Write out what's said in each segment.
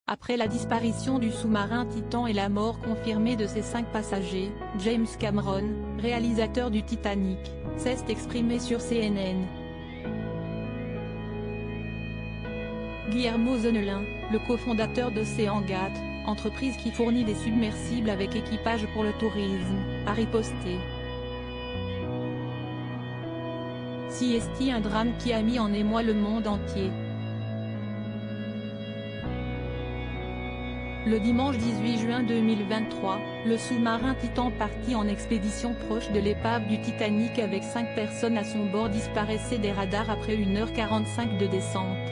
Après la disparition du sous-marin Titan et la mort confirmée de ses 5 passagers, James Cameron, réalisateur du Titanic, s'est exprimé sur CNN. Guillermo Zonelin, le cofondateur d'OceanGate, entreprise qui fournit des submersibles avec équipage pour le tourisme, a riposté. C'est un drame qui a mis en émoi le monde entier. Le dimanche 18 juin 2023, le sous-marin Titan parti en expédition proche de l'épave du Titanic avec 5 personnes à son bord disparaissait des radars après 1h45 de descente.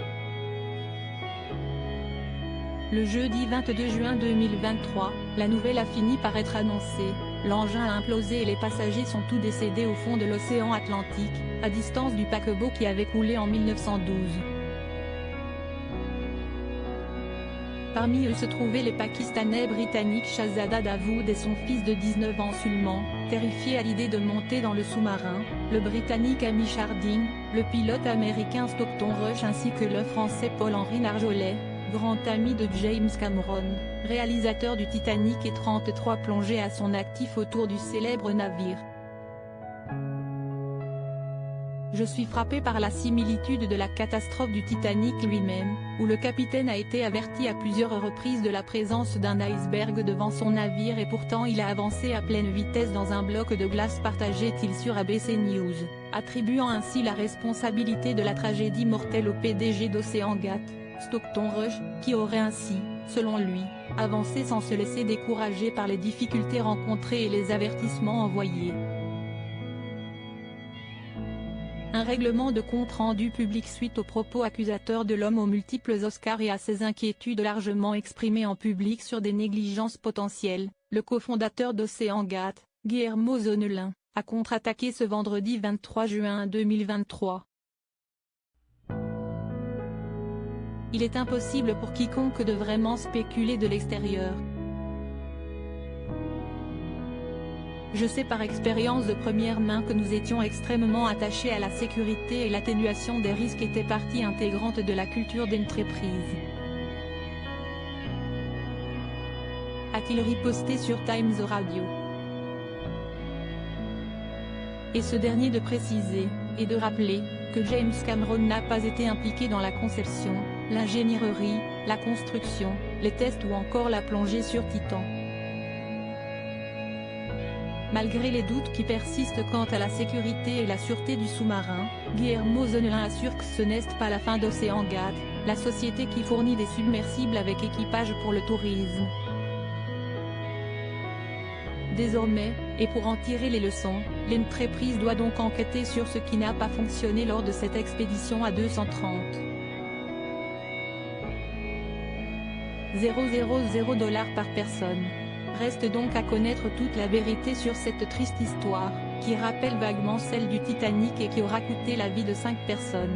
Le jeudi 22 juin 2023, la nouvelle a fini par être annoncée, l'engin a implosé et les passagers sont tous décédés au fond de l'océan Atlantique, à distance du paquebot qui avait coulé en 1912. Parmi eux se trouvaient les Pakistanais britanniques Shahzada Dawood et son fils de 19 ans Sulman, terrifiés à l'idée de monter dans le sous-marin, le Britannique Hamish Harding, le pilote américain Stockton Rush ainsi que le Français Paul-Henri Nargeolet, grand ami de James Cameron, réalisateur du Titanic et 33 plongées à son actif autour du célèbre navire. Je suis frappé par la similitude de la catastrophe du Titanic lui-même, où le capitaine a été averti à plusieurs reprises de la présence d'un iceberg devant son navire et pourtant il a avancé à pleine vitesse dans un bloc de glace, partageait-il sur ABC News, attribuant ainsi la responsabilité de la tragédie mortelle au PDG d'OceanGate, Stockton Rush, qui aurait ainsi, selon lui, avancé sans se laisser décourager par les difficultés rencontrées et les avertissements envoyés. Un règlement de compte rendu public suite aux propos accusateurs de l'homme aux multiples Oscars et à ses inquiétudes largement exprimées en public sur des négligences potentielles, le cofondateur d'OceanGate, Guillermo Zonelin, a contre-attaqué ce vendredi 23 juin 2023. Il est impossible pour quiconque de vraiment spéculer de l'extérieur. Je sais par expérience de première main que nous étions extrêmement attachés à la sécurité et l'atténuation des risques était partie intégrante de la culture d'entreprise. A-t-il riposté sur Times Radio. Et ce dernier de préciser, et de rappeler, que James Cameron n'a pas été impliqué dans la conception, l'ingénierie, la construction, les tests ou encore la plongée sur Titan. Malgré les doutes qui persistent quant à la sécurité et la sûreté du sous-marin, Guillermo Zonelin assure que ce n'est pas la fin d'OceanGate, la société qui fournit des submersibles avec équipage pour le tourisme. Désormais, et pour en tirer les leçons, l'entreprise doit donc enquêter sur ce qui n'a pas fonctionné lors de cette expédition à 230 000 $ par personne. Reste donc à connaître toute la vérité sur cette triste histoire, qui rappelle vaguement celle du Titanic et qui aura coûté la vie de 5 personnes.